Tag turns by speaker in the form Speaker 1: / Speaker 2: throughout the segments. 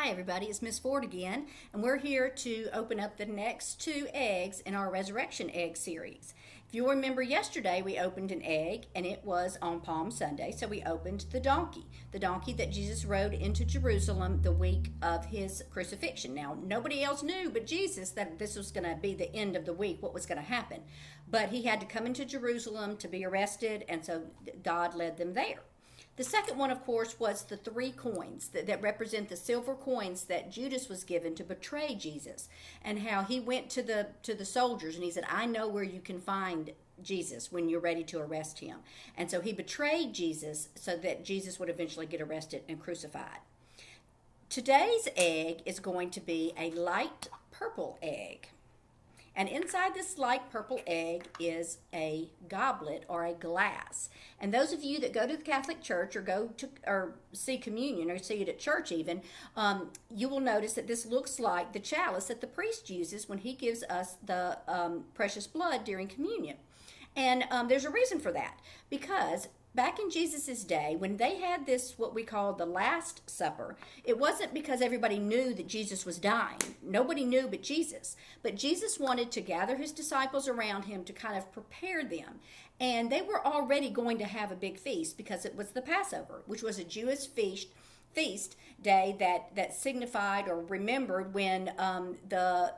Speaker 1: Hi everybody, it's Miss Ford again, and we're here to open up the next two eggs in our Resurrection Egg series. If you'll remember yesterday we opened an egg and it was on Palm Sunday, so we opened the donkey that Jesus rode into Jerusalem the week of his crucifixion. Now, nobody else knew but Jesus that this was going to be the end of the week, what was going to happen. But he had to come into Jerusalem to be arrested, and so God led them there. The second one, of course, was the three coins that represent the silver coins that Judas was given to betray Jesus, and how he went to the soldiers and he said, "I know where you can find Jesus when you're ready to arrest him." And so he betrayed Jesus so that Jesus would eventually get arrested and crucified. Today's egg is going to be a light purple egg. And inside this light purple egg is a goblet or a glass. And those of you that go to the Catholic Church or go to or see communion or see it at church even, you will notice that this looks like the chalice that the priest uses when he gives us the precious blood during communion. And there's a reason for that, because back in Jesus' day, when they had this, what we call the Last Supper, it wasn't because everybody knew that Jesus was dying. Nobody knew but Jesus. But Jesus wanted to gather his disciples around him to kind of prepare them. And they were already going to have a big feast because it was the Passover, which was a Jewish feast day that signified or remembered when the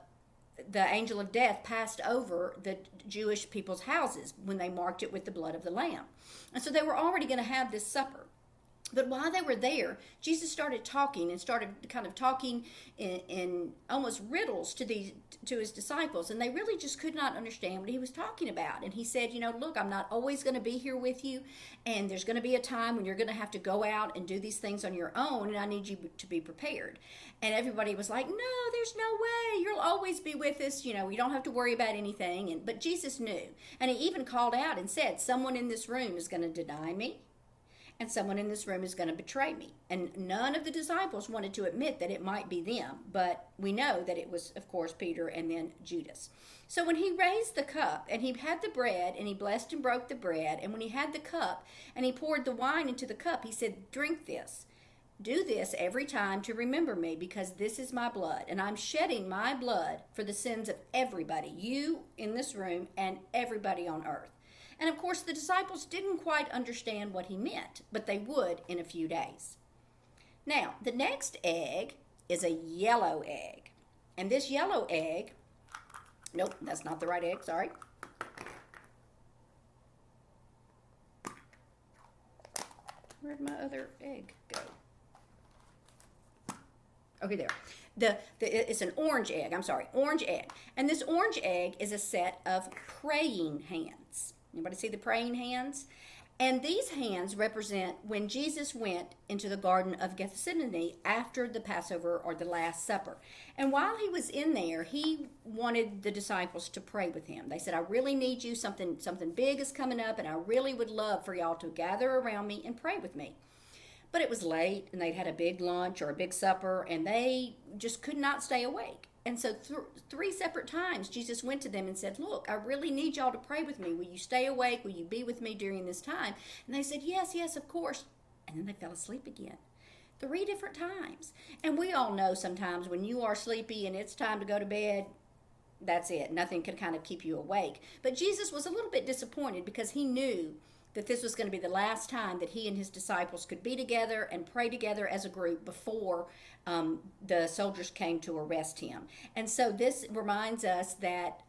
Speaker 1: angel of death passed over the Jewish people's houses when they marked it with the blood of the Lamb. And so they were already going to have this supper. But while they were there, Jesus started talking and started kind of talking in almost riddles to his disciples, and they really just could not understand what he was talking about. And he said, look, I'm not always going to be here with you, and there's going to be a time when you're going to have to go out and do these things on your own, and I need you to be prepared. And everybody was like, no, there's no way. You'll always be with us. You don't have to worry about anything. But Jesus knew, and he even called out and said, someone in this room is going to deny me, and someone in this room is going to betray me. And none of the disciples wanted to admit that it might be them, but we know that it was, of course, Peter and then Judas. So when he raised the cup and he had the bread and he blessed and broke the bread, and when he had the cup and he poured the wine into the cup, he said, drink this. Do this every time to remember me, because this is my blood, and I'm shedding my blood for the sins of everybody, you in this room and everybody on earth. And of course, the disciples didn't quite understand what he meant, but they would in a few days. Now, the next egg is a yellow egg. And this yellow egg, nope, that's not the right egg, sorry. Where'd my other egg go? Okay, there. It's an orange egg, orange egg. And this orange egg is a set of praying hands. Anybody see the praying hands? And these hands represent when Jesus went into the Garden of Gethsemane after the Passover or the Last Supper. And while he was in there, he wanted the disciples to pray with him. They said, I really need you. Something big is coming up, and I really would love for y'all to gather around me and pray with me. But it was late, and they'd had a big lunch or a big supper, and they just could not stay awake. And so three separate times, Jesus went to them and said, look, I really need y'all to pray with me. Will you stay awake? Will you be with me during this time? And they said, yes, of course. And then they fell asleep again. 3 different times. And we all know sometimes when you are sleepy and it's time to go to bed, that's it. Nothing can kind of keep you awake. But Jesus was a little bit disappointed because he knew that this was going to be the last time that he and his disciples could be together and pray together as a group before the soldiers came to arrest him. And so this reminds us that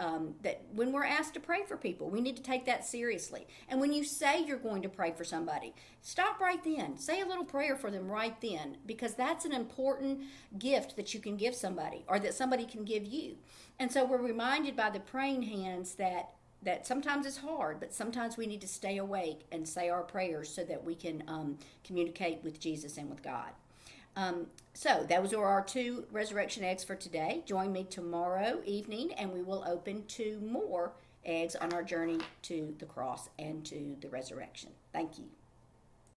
Speaker 1: when we're asked to pray for people, we need to take that seriously. And when you say you're going to pray for somebody, stop right then. Say a little prayer for them right then, because that's an important gift that you can give somebody or that somebody can give you. And so we're reminded by the praying hands that sometimes it's hard, but sometimes we need to stay awake and say our prayers so that we can communicate with Jesus and with God. So those are our 2 resurrection eggs for today. Join me tomorrow evening, and we will open 2 more eggs on our journey to the cross and to the resurrection. Thank you.